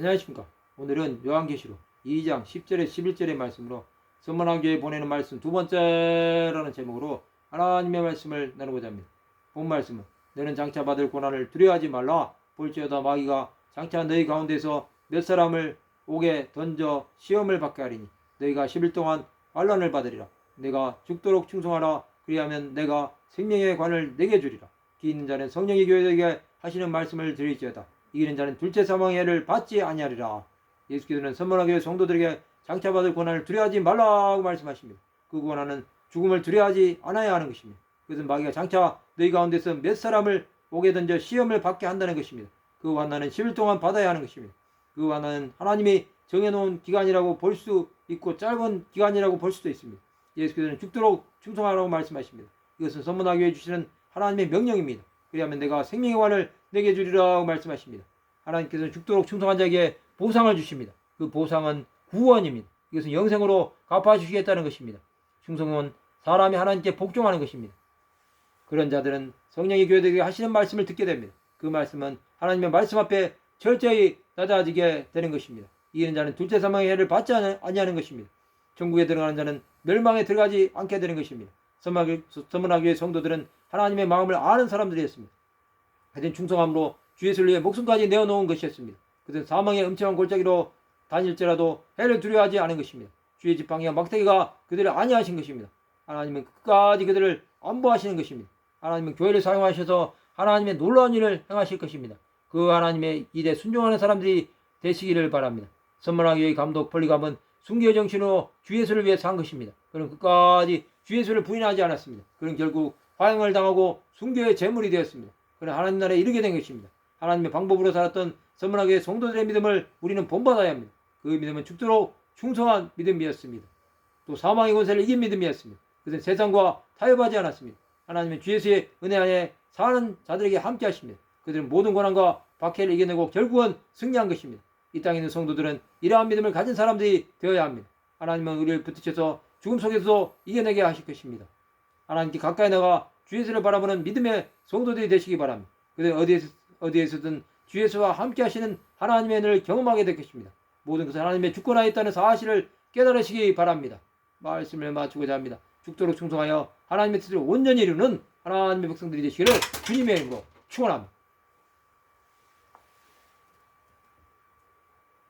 안녕하십니까. 오늘은 요한계시록 2장 10절에 11절의 말씀으로 선문한 교회에 보내는 말씀 두 번째라는 제목으로 하나님의 말씀을 나누고자 합니다. 본 말씀은 너는 장차 받을 고난을 두려워하지 말라. 볼지어다 마귀가 장차 너희 가운데서 몇 사람을 옥에 던져 시험을 받게 하리니 너희가 10일 동안 환난을 받으리라. 내가 죽도록 충성하라. 그리하면 내가 생명의 관을 내게 주리라. 기 있는 자는 성령이 교회에게 하시는 말씀을 들을지어다. 이기는 자는 둘째 사망의 해를 받지 아니하리라. 예수께서는 선문한 교회 성도들에게 장차 받을 고난을 두려워하지 말라고 말씀하십니다. 그 고난은 죽음을 두려워하지 않아야 하는 것입니다. 그것은 마귀가 장차 너희 가운데서 몇 사람을 옥에 던져 시험을 받게 한다는 것입니다. 그 환난은 10일 동안 받아야 하는 것입니다. 그 환난은 하나님이 정해놓은 기간이라고 볼 수 있고 짧은 기간이라고 볼 수도 있습니다. 예수께서는 죽도록 충성하라고 말씀하십니다. 이것은 선문한 교회에 주시는 하나님의 명령입니다. 그리하면 내가 생명의 관을 내게 주리라고 말씀하십니다. 하나님께서는 죽도록 충성한 자에게 보상을 주십니다. 그 보상은 구원입니다. 이것은 영생으로 갚아주시겠다는 것입니다. 충성은 사람이 하나님께 복종하는 것입니다. 그런 자들은 성령이 교회들에게 하시는 말씀을 듣게 됩니다. 그 말씀은 하나님의 말씀 앞에 철저히 낮아지게 되는 것입니다. 이기는 자는 둘째 사망의 해를 받지 아니하는 것입니다. 천국에 들어가는 자는 멸망에 들어가지 않게 되는 것입니다. 선문한 교회 성도들은 하나님의 마음을 아는 사람들이었습니다. 하여튼 충성함으로 주 예수를 위해 목숨까지 내어놓은 것이었습니다. 그들은 사망의 음침한 골짜기로 다닐지라도 해를 두려워하지 않은 것입니다. 주의 지팡이와 막대기가 그들을 안위하신 것입니다. 하나님은 끝까지 그들을 안보하시는 것입니다. 하나님은 교회를 사용하셔서 하나님의 놀라운 일을 행하실 것입니다. 그 하나님의 일에 순종하는 사람들이 되시기를 바랍니다. 선문한 교회의 감독 폴리감은 순교의 정신으로 주 예수를 위해 산 것입니다. 그는 끝까지 주 예수를 부인하지 않았습니다. 그는 결국 화형을 당하고 순교의 제물이 되었습니다. 그는 하나님 나라에 이르게 된 것입니다. 하나님의 방법으로 살았던 선문한 교회 성도들의 믿음을 우리는 본받아야 합니다. 그 믿음은 죽도록 충성한 믿음이었습니다. 또 사망의 권세를 이긴 믿음이었습니다. 그것은 세상과 타협하지 않았습니다. 하나님은 주 예수의 은혜 안에 사는 자들에게 함께 하십니다. 그들은 모든 고난과 박해를 이겨내고 결국은 승리한 것입니다. 이 땅에 있는 성도들은 이러한 믿음을 가진 사람들이 되어야 합니다. 하나님은 우리를 붙드셔서 죽음 속에서 이겨내게 하실 것입니다. 하나님께 가까이 나가 주 예수를 바라보는 믿음의 성도들이 되시기 바랍니다. 그들 어디에서든 주 예수와 함께 하시는 하나님의 은혜를 경험하게 될 것입니다. 모든 것은 하나님의 주권하에 있다는 사실을 깨달으시기 바랍니다. 말씀을 마치고자 합니다. 죽도록 충성하여 하나님의 뜻을 온전히 이루는 하나님의 백성들이 되시기를 주님의 이름으로 축원합니다.